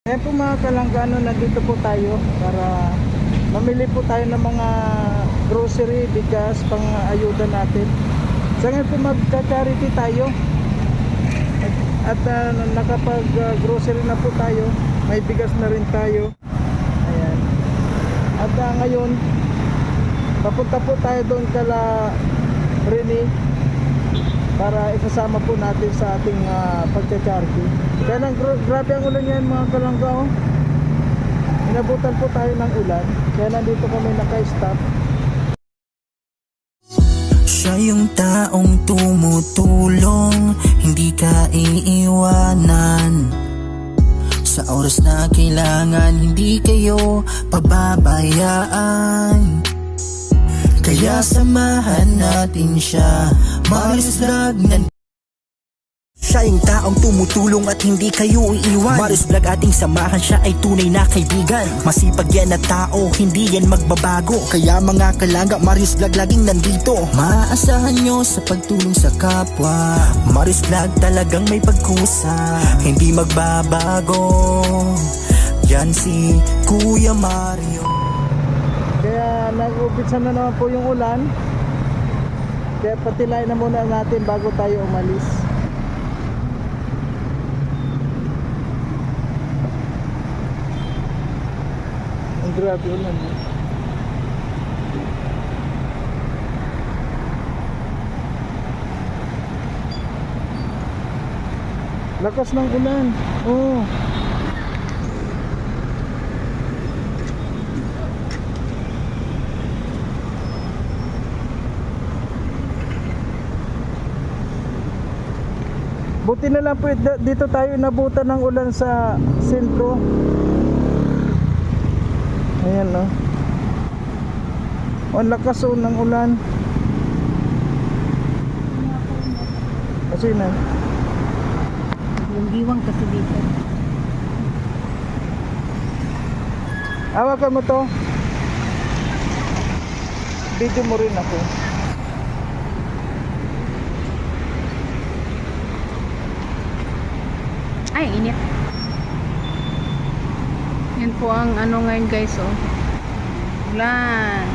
Kaya po mga kalanggano, nandito po tayo para mamili po tayo ng mga grocery, bigas, pang ayuda natin. Sa ngayon po magka-charity tayo. At nakapag grocery na po tayo. May bigas na rin tayo. Ayan. At ngayon papunta po tayo doon kala Rene para isasama po natin sa ating pagcha-charity. Kaya lang grabe ang ulan yan mga kalangga, oh. Inabutan po tayo ng ulan. Kaya nandito kami naka-stop. Siya yung taong tumutulong, hindi ka iiwanan. Sa oras na kailangan, hindi kayo pababayaan. Kaya samahan natin siya, Marius Vlog siya yung taong tumutulong at hindi kayo iiwan. Marius Vlog ating samahan, siya ay tunay na kaibigan. Masipag yan na tao, hindi yan magbabago. Kaya mga kalangga, Marius Vlog laging nandito. Maaasahan nyo sa pagtulong sa kapwa. Marius Vlog talagang may pagkusa, hindi magbabago. Yan si Kuya Mario. Kaya nag-umpisa na naman po yung ulan. Kaya patilayin na muna natin bago tayo umalis. Ang grabe ulan, eh. Lakas ng ulan. Oh. Buti na lang po dito tayo nabutan ng ulan sa sentro. Ayan, no. Ang lakas ng ulan. Kasi na. Yung giwang kasi dito. Hawakan mo to. Video mo rin ako. Ay, init. Yan po ang ano ngayon guys, oh. Ulan.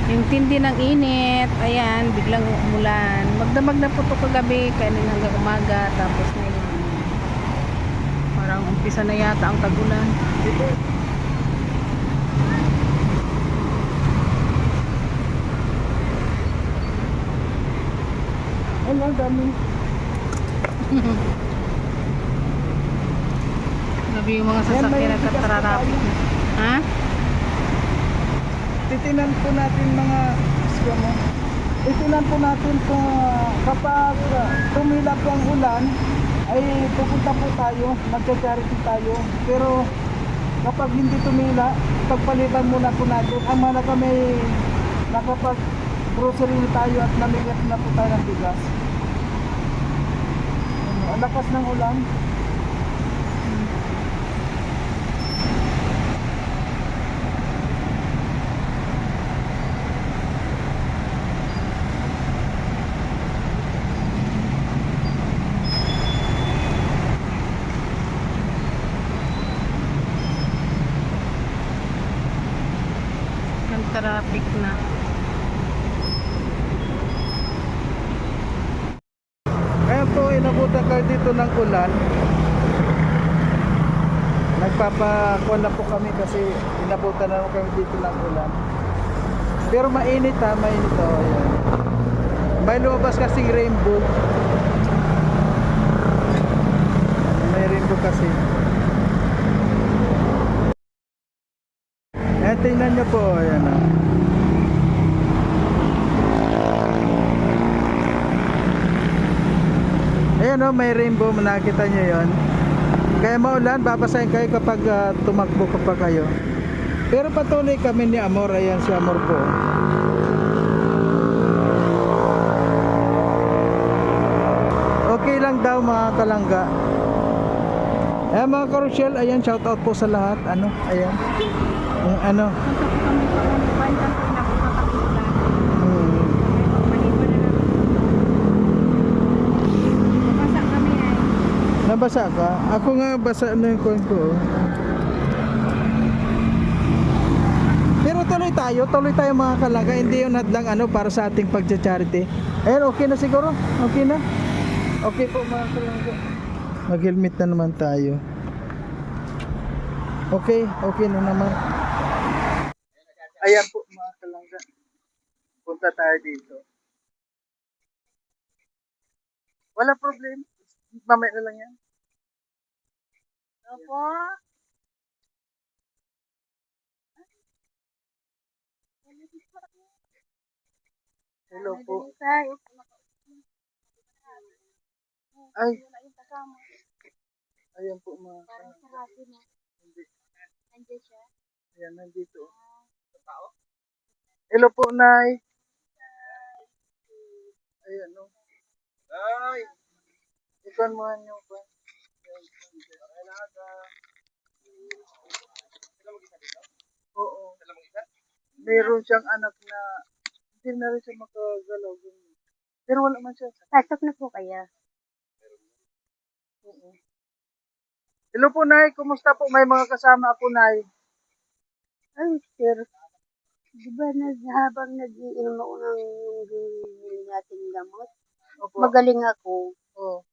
Yung tindi ng init, ayan, biglang umulan. Magdamag na po ito kagabi, kainin hanggang umaga, tapos ngayon, parang umpisa na yata ang tagulan. Ano, ang dami. Grabe yung mga sasakyan at katararapit na. Ha? Titinan po natin mga titinan po natin kung kapag tumila po ang ulan ay pupunta po tayo, magka-charity tayo. Pero kapag hindi tumila, pagpalitan muna po natin. Ang malaga may nakapag grocery tayo at namigat na po tayo ng bigas. Ang lakas ng ulan. Ang traffic na. Kaya po inabutan kayo dito ng ulan. Nagpapakuha na po kami kasi inabutan na kami dito ng ulan. Pero mainit, ha, mainit, oh, ayan. May lumabas kasing rainbow. May rainbow kasi. Ayan, tingnan nyo po, ayan, oh. Ayan, oh, may rainbow, nakita nyo yon. Kaya maulan, babasahin kayo kapag tumakbo pa kayo. Pero patuloy kami ni Amor. Ayan si Amor po. Okay lang daw mga kalangga. Ayan mga karusyel, ayan, shout out po sa lahat. Ano, ayan. Yung ano. nabasa ka? Ako nga basa na yung coin ko. Pero tuloy tayo mga kalangga. Hindi yun hadlang para sa ating pagcha-charity. Ayun, okay na siguro? Okay na? Okay po mga kalangga. Mag-helmet na naman tayo. Okay na naman. Ayan po mga kalangga. Punta tayo dito. Wala problem. Mamaya na lang yan. Opo. Hello po. Ay. Ayan po mga kalangga. Hindi. Ayan, nandito. Hello po, Nay. Ayan, no. Ay! Ikon mo nyo po. Oo. Meron siyang anak na hindi na rin siya makagalaw. Pero wala man siya. Pasok na po kaya. Oo. Hello po, Nay. Kumusta po? May mga kasama ako, Nay. Ay, sir. Di ba habang nag-iinom ako ng yung nating gamot, Opo. magaling ako. Oo.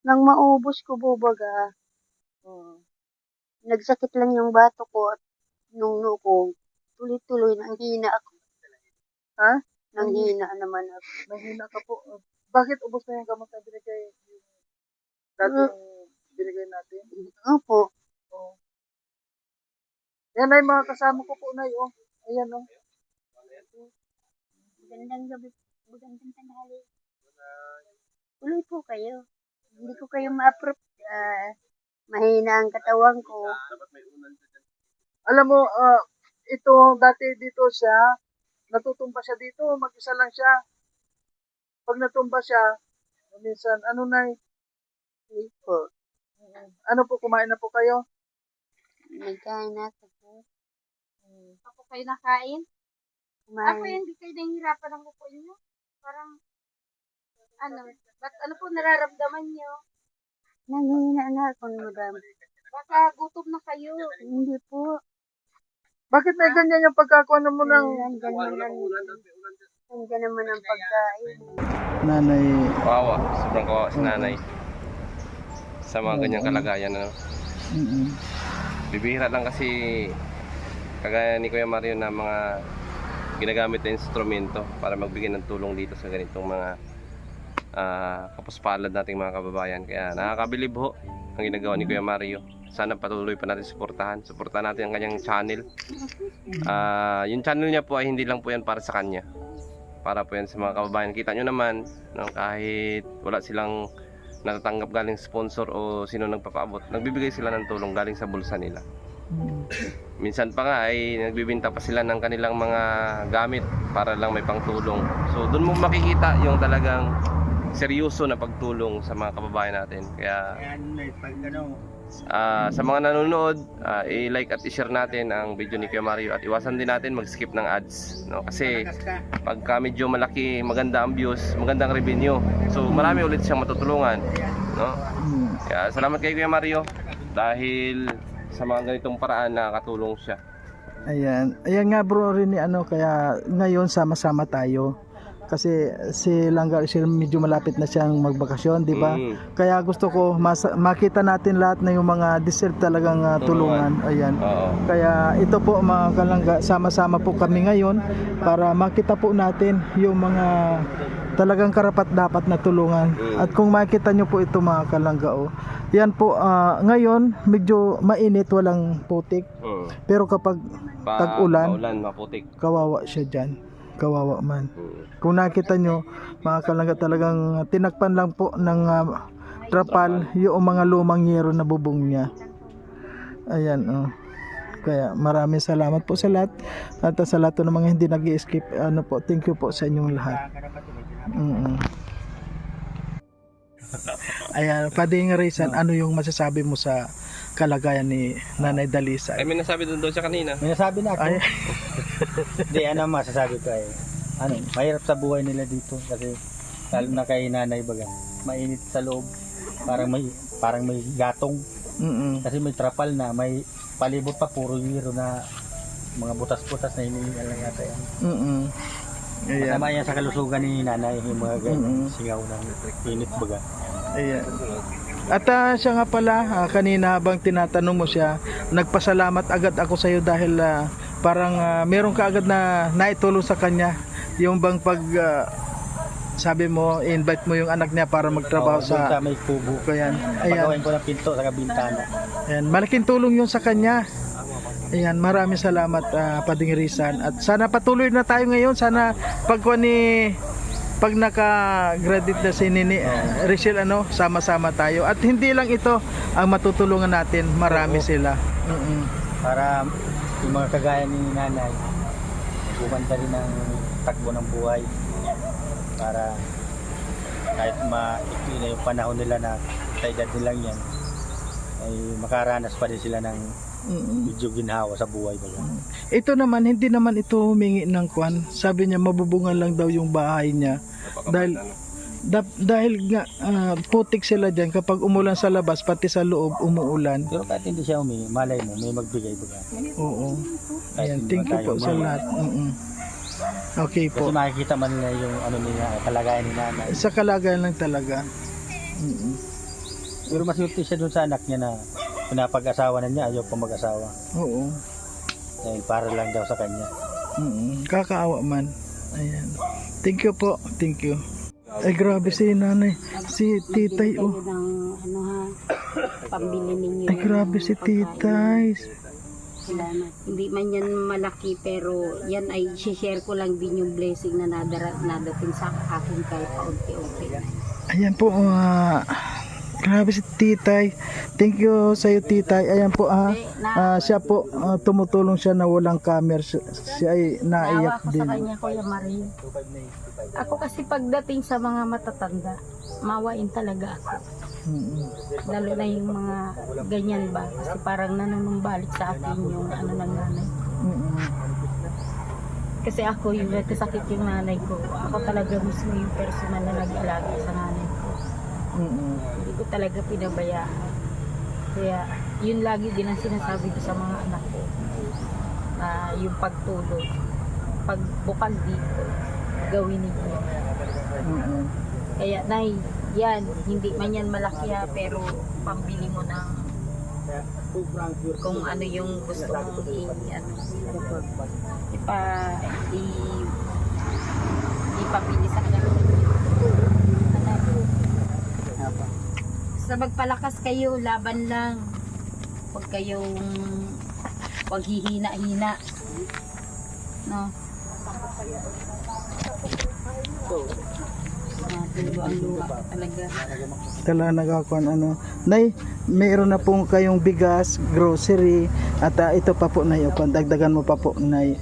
Nang maubos ko bubaga, nagsakit lang yung bato ko at nung noo ko, tuloy-tuloy nanghina ako. Ha? Nanghina naman ako. Mahina ka po. Bakit ubos na yung gamot na binigay? Dating binigay natin? Opo. Oo. Yan ay mga kasama ko po, Nay. Oh. Ayan, oh. Magandang gabi. Magandang tanghali. Tuloy po kayo. Hindi ko kayo ma-approve. Mahina ang katawan ko. Alam mo, ito dati dito siya, natutumba siya dito, mag-isa lang siya. Pag natumba siya, minsan, Nay? Hindi po. Ano po, kumain na po kayo? Nagkain na ako po. Ako kayo nakain? Ako Kumain. hindi kayo nahihirapan ng kuko niyo? Parang, ano po nararamdaman niyo? Nanghina na ako, madam. Baka gutom na kayo. Hindi po. Bakit may ganyan yung pagkakuha mo ng... Nandiyan naman ang pagkain. Nanay, Kawawa, sobrang kawawa si nanay. Sa mga ganyang kalagayan, Bibihira lang kasi kagaya ni Kuya Mario na mga ginagamit na instrumento para magbigay ng tulong dito sa ganitong mga kapuspalad nating mga kababayan. Kaya nakakabilib ho ang ginagawa ni Kuya Mario. Sana patuloy pa natin suportahan natin ang kanyang channel. Yung channel niya po ay hindi lang po yan para sa kanya, para po yan sa mga kababayan. Kita nyo naman, kahit wala silang natatanggap galing sponsor o sino nagpapaabot, nagbibigay sila ng tulong galing sa bulsa nila. Minsan pa nga ay nagbibinta pa sila ng kanilang mga gamit para lang may pangtulong. So doon mo makikita yung talagang seryoso na pagtulong sa mga kababayan natin. Kaya sa mga nanonood, i-like at i-share natin ang video ni Kuya Mario at iwasan din natin mag-skip ng ads, no? Kasi pagka medyo malaki, maganda ang views, magandang revenue. So marami ulit siyang matutulungan, no? Kaya salamat kay Kuya Mario dahil sa mga ganitong paraan nakakatulong siya. Ayan nga bro rin ni kaya ngayon sama-sama tayo. Kasi si Langga, medyo malapit na siyang magbakasyon, di ba? Kaya gusto ko makita natin lahat na yung mga deserve talagang tulungan. Ayan. Kaya ito po mga kalangga, sama-sama po kami ngayon para makita po natin yung mga talagang karapat dapat na tulungan. At kung makita nyo po ito mga kalangga, yan po, ngayon medyo mainit, walang putik. Pero kapag tag-ulan, maputik, kawawa siya dyan. Kawawa man. Kung nakita nyo mga kalangga, talagang tinakpan lang po ng trapal yung mga lumang yero na bubong niya. Ayan. Kaya maraming salamat po sa lahat at sa lahat ng mga hindi nag-i-skip. Thank you po sa inyong lahat. Ayan, Pading Rizal, ano yung masasabi mo sa kalagayan ni Nanay Dalisa? Ay, may nasabi doon siya kanina. May nasabi na ako. Ay. Hindi, masasabi ko ay, mahirap sa buhay nila dito kasi lalo na kay nanay baga. Mainit sa loob. Parang may parang may gatong. Mm-mm. Kasi may trapal na, may palibot pa, puro yero na mga butas-butas na hinihingal lang yata yan. Mm-mm. Ayan. Masama yan sa kalusugan ni nanay, yung mga ganyan, singaw ng init baga. Ayan. At siya nga pala, kanina habang tinatanong mo siya, nagpasalamat agad ako sa iyo dahil parang meron ka agad na naitulong sa kanya. Yung bang pag sabi mo, invite mo yung anak niya para magtrabaho Oo, doon sa may kubo. Ayan. Pagawin ko ng pinto sa bintana. Ayan. Malaking tulong yun sa kanya. Ayan, maraming salamat Pading Rizan. At sana patuloy na tayo ngayon. Sana pag naka-graduate na si Nini Rachel, sama-sama tayo. At hindi lang ito ang matutulungan natin, marami sila. Mm-mm. Para yung mga kagaya ni nanay, bumanda rin ng takbo ng buhay. Para kahit maikli na yung panahon nila na sa edad nilang yan, ay makaranas pa rin sila ng medyo ginhawa sa buhay ba. Ito naman, hindi naman ito humingi ng kwan. Sabi niya mabubungan lang daw yung bahay niya. Dahil nga putik sila dyan kapag umulan sa labas, pati sa loob umuulan. Pero kahit hindi siya humingi, malay mo, may magbigay ba. Oo. Kahit Ayan, hindi thank you man po tayo sa humingi. lahat. Okay Kasi po. makikita man nila yung nila, kalagayan ni nanay. Sa kalagayan lang talaga. Pero maswerte siya dun sa anak niya na pinapag-asawa na niya, ayaw pa mag-asawa. Oo. Dahil para lang daw sa kanya. Kakaawa man. Ayan. Thank you po. Thank you. Ay grabe si nanay. Si titay oh. Pambili ninyo. Ay grabe si titay. Salamat. Hindi man yan malaki pero yan ay share ko lang din yung blessing na nadating sa akin kahit paunti-unti. Ayan po. Grabe si titay. Thank you sa iyo titay. Ayan po siya po tumutulong siya na walang camera. Siya ay naiyak Naawa ko din. sa kanya, Kuya Marie. Ako kasi pagdating sa mga matatanda, mawain talaga ako. Lalo na yung mga ganyan ba? Kasi parang nanunumbalik sa akin yung ng nanay. Kasi ako yung kasakit yung nanay ko. Ako talaga mismo yung personal na nag-alaga sa nanay ko. Hindi ko talaga pinabayaan. Kaya yun lagi din ang sinasabi ko sa mga anak ko. Yung pagtulog. Pag bukal dito, gawin ninyo. Kaya nay, yan, hindi man yan malaki pero pambili mo ng kung ano yung gusto mong ipabili sa kanila. Sa magpalakas kayo, laban lang. Huwag kayong hihina-hina. No? Tulo ang luha talaga. Talaga nagkakuan Nay, mayroon na pong kayong bigas, grocery, at ito pa po Nay, dagdagan mo pa po Nay.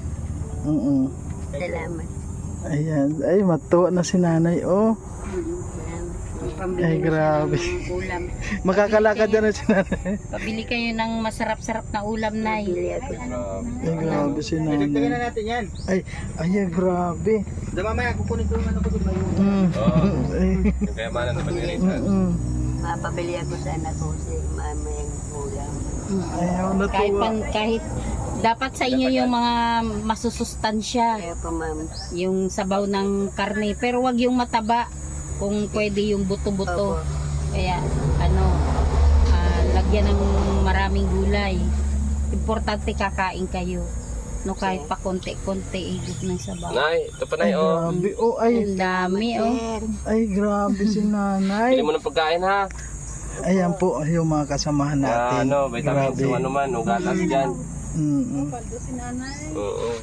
Salamat. Ayan, ay matuwa na si nanay Ay grabe. Ulam. Makakalakad na si nanay. Pabili kayo ng masarap-sarap na ulam na Ay grabe si nanay. na natin yan. Ay grabe. Mamaya kukunin ko yung ko sa bayo. Kaya mana naman ni Rizan. Mapabili ako sa anak ko si mamayang ulam. Ayaw natuwa. Kahit dapat sa inyo yung mga masusustansya. Yung sabaw ng karne. Pero wag yung mataba. Kung pwede yung buto-buto. Kaya lagyan ng maraming gulay. Importante kakain kayo. No, kahit pa konti-konti igit ng sabaw. Nay, ito pa Ay Nay, grabe. Ay. Ang dami Ay grabe si nanay. Bili mo ng pagkain ha. Ayan po yung mga kasamahan natin. Vitamins yung ano man, gatas dyan. Oo.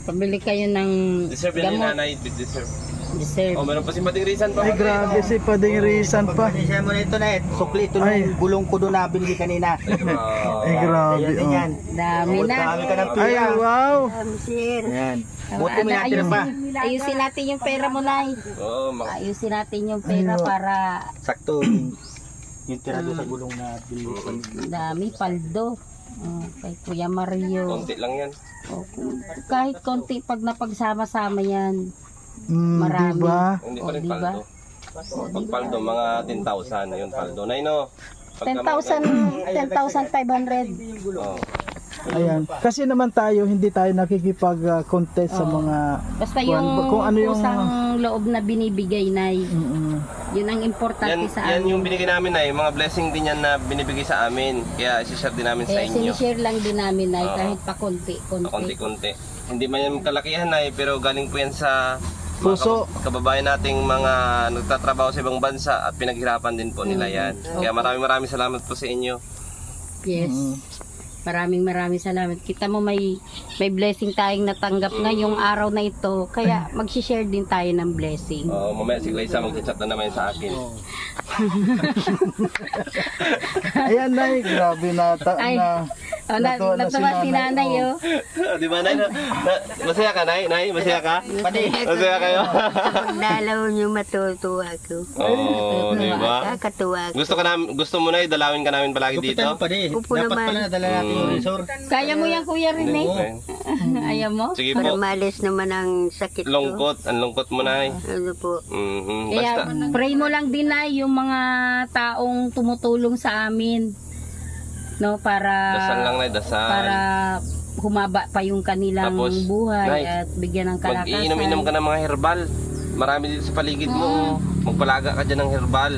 Pabili kayo ng Deserve yan ni gamot. nanay, deserve. Deserve. Meron pa si Pading Rizan pa. Ay grabe si Pading Rizan pa. Pasensya mo na ito na sukli ito Ay. ng gulong ko doon na binili kanina. Ay grabe. Ayun din yan. Dami na. Dami ka ng Ay pira. wow. Ayan. Buti may natira pa. Ayusin natin yung pera mo, Nay. Oo, Ayusin natin yung pera para Sakto. Yung tira doon sa gulong na binili ko. dami paldo. Kay Kuya Mario. konti lang yan. Kahit konti pag napagsama-sama yan. Diba? Marami. Hindi pa rin diba? paldo. Pag paldo, mga 10,000 yun paldo. Nay no, 10,500. Oh. Ayan. Kasi naman tayo, hindi tayo nakikipag-contest sa mga... Basta yung kung ano yung... kusang loob na binibigay na yun ang importante sa Yan amin. yung binigay namin na mga blessing din yan na binibigay sa amin. Kaya isi-share din namin sa Kaya inyo. sinishare lang din namin na Oo. kahit pa konti-konti. Konti-konti. Hindi man yan kalakihan na pero galing po yan sa mga Puso. kababayan nating mga nagtatrabaho sa ibang bansa at pinaghirapan din po nila yan. Kaya maraming salamat po sa inyo. Yes. Maraming salamat. Kita mo may blessing tayong natanggap ngayong araw na ito. Kaya mag-share din tayo ng blessing. Mamaya si Glayza mag-chat na naman sa akin. Ayan, Nay. Grabe na... Ay. natuwa na Natuwa si nanay, oh. Di ba, Nay? Masaya ka, Nay? Nay, masaya ka? Masaya kayo? Pagdalaw niyo matutuwa ko. Oo, di ba? Kakatuwa ko. Gusto mo, Nay, dalawin ka namin palagi dito? Kapitan pa din. Upo Dapat naman. pala nadala natin yung resort. Kaya mo yan, Kuya Rene? Okay. Ayaw mo? Sige Para po. malis naman ang sakit ko. Lungkot. Ang lungkot mo, Nay. Ano po. Kaya Basta. pray mo lang din na yung mga taong tumutulong sa amin. No, para Dasal lang, Nay. Dasal. para humaba pa yung kanilang Tapos, buhay Nay, at bigyan ng kalakasan. Mag-iinom-inom ka ng mga herbal. Marami dito sa paligid mo. Magpalaga ka dyan ng herbal.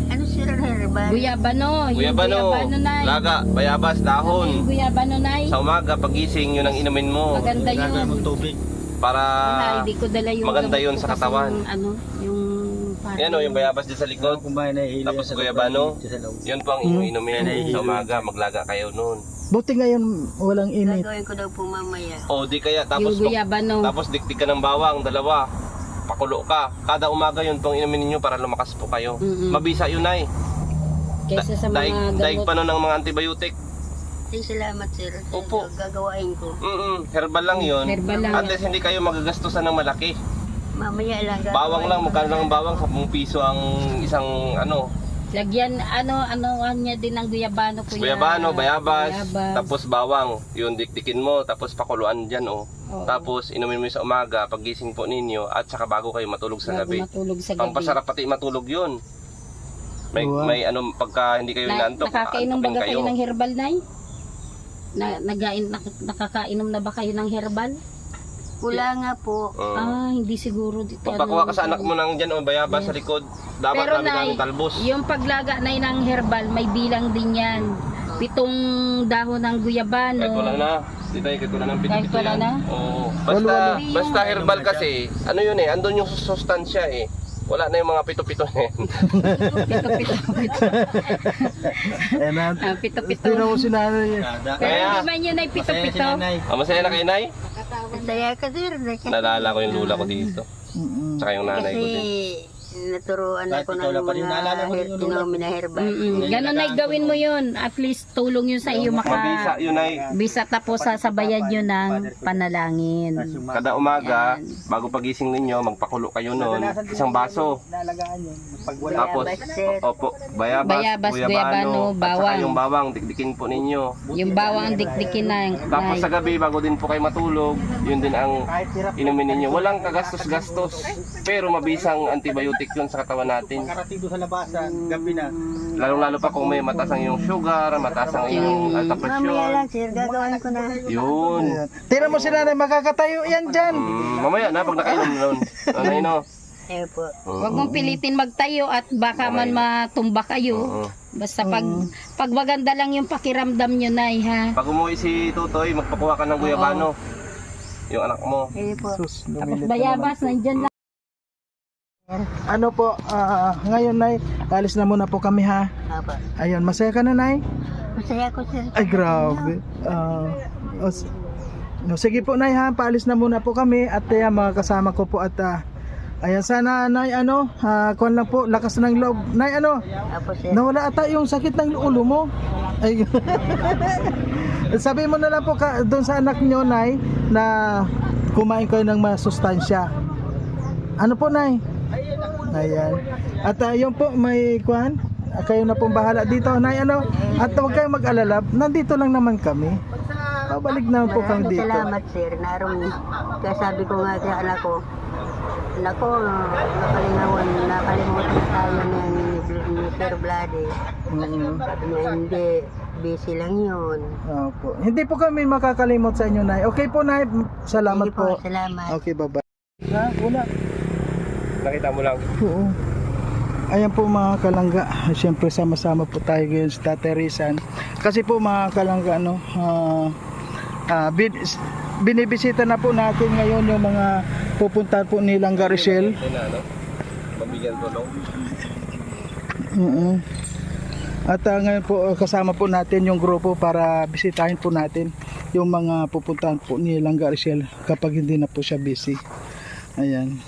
Ano sila herbal? Guyabano, yung Guyabano, Nay. laga, bayabas, Yung dahon. Guyabano, Nay. Sa umaga, pagising, yun ang inumin mo. Maganda Gagawin yun. mong tubig. Para Hindi ko dala yung maganda gamot yun ko sa kasi katawan. yung parang- Yan o, yung bayabas dyan sa likod. Kumain na hilo. Tapos guyabano. Yun po ang inumin sa umaga. Maglaga kayo noon. Buti ngayon walang init. Gagawin ko daw po mamaya. O di kaya, yung tapos guyabano. tapos dikdik ka ng bawang, dalawa. Pakulo ka. Kada umaga yun pong inumin ninyo para lumakas po kayo. Mabisa yun, Nay. Kaysa sa mga Daig gamot. pa nun ng mga antibiotic. Ay, salamat sir. Opo. Gagawain ko. Herbal lang yun. Herbal lang At yan. least hindi kayo magagastusan ng malaki. Mamaya lang gagawain. Bawang lang, magkano lang ang bawang? 10 piso ang isang ano. Lagyan, ano niya din ng guyabano, Kuya. Guyabano, bayabas, Bayabas. tapos bawang. Yun, dikdikin mo, tapos pakuluan dyan, oh. Oo. Tapos, inumin mo sa umaga, pagising po ninyo, at saka bago kayo matulog sa Bago gabi. matulog sa gabi. Pampasarap pati matulog yun. Wow. May ano, pagka hindi kayo inaantok, Nakakainom aantokin ba kayo ng herbal, Nay? Nakakainom na ba kayo ng herbal? Wala nga po. Hindi siguro dito. Pagpakuha ka sa anak mo ng dyan, o bayabas sa likod, dapat Pero namin Nay, namin talbos. yung paglaga na ng herbal, may bilang din yan. 7 dahon ng guyabano. Kahit wala na. Dito, kahit wala ng Kahit pito-pito wala yan. na? Oo. Wala Basta herbal kasi, ano yun eh, andun yung sustansya eh. Wala na yung mga pito-pito na yan. Ayan na. Pito-pito. Tingnan mo si nanay. Pero Kaya, hindi man yun ay pito-pito. masaya na kayo, Nay? Masaya ka sir. Nalala ko yung lula ko dito. Tsaka yung nanay ko din. Kasi naturuan Kahit ako ikaw ng lang pa rin, naalala mo mga din yung lula inom na herbal. Ganun ay gawin mo yun. At least tulong yun sa iyo Mabisa yun, Nay. bisa tapos sasabayan nyo ng panalangin. Kada umaga, bago pagising ninyo, magpakulo kayo noon. Isang baso. Nalagaan yun. Pag wala. Tapos, sir. opo, bayabas, Bayabas, guyabano, guyabano, at saka bawang. yung bawang, dikdikin po ninyo. Yung bawang dikdikin na. Tapos sa gabi, bago din po kayo matulog, yun din ang Kahit hirap. inumin ninyo. Walang kagastos-gastos, pero mabisang antibiotic yun sa katawan natin. Karating doon sa labasan, gabi na. Lalong-lalo pa kung may mataas ang iyong sugar, mataas ang iyong alta Mamaya presyon. lang sir. Gagawin ko na. Yun. Tingnan mo si nanay, makakatayo yan dyan. Mamaya na, pag nakainom na nun. Nanay, no? Eh po. Huwag mong pilitin magtayo at baka man matumba kayo. Basta pag maganda lang yung pakiramdam nyo, Nay, ha? Pag umuwi si Tutoy, magpakuha ka ng guyabano. Yung anak mo. Eh po. Sus, Tapos lumilit bayabas, nandyan lang. Ano po, ngayon Nay, alis na muna po kami ha. Aba. Ayun, masaya ka na Nay? Masaya ko sir. Ay grabe. No, sige po Nay ha, paalis na muna po kami at mga kasama ko po at ayan sana Nay kuwan lang po, lakas ng loob. Nay Apo sir. nawala ata yung sakit ng ulo mo. Ay, sabi mo na lang po doon sa anak nyo Nay na kumain kayo ng masustansya. Ano po Nay? Ayan. At yun po may kuwan. Kayo na pong bahala dito. Nay at huwag kayong mag-alala. Nandito lang naman kami. Babalik naman po kami Maraming dito. salamat sir. Naroon. Kaya sabi ko nga sa anak ko, Nako, nakalimutan tayo ni Sir Vlade. Sabi niya, hindi, busy lang yun. Opo. Hindi po kami makakalimot sa inyo, Nay. Okay po, Nay. Salamat Sige po. salamat. Okay, bye-bye. Ha? Una. Nakita mo lang. Oo. Ayan po mga kalangga. Siyempre sama-sama po tayo ngayon sa Tatay Rizal. Kasi po mga kalangga, ano, binibisita na po natin ngayon yung mga pupunta po ni Langga Rizal. Mabigyan tulong. At ngayon po kasama po natin yung grupo para bisitahin po natin yung mga pupuntahan po ni Langga Rizal kapag hindi na po siya busy. Ayan.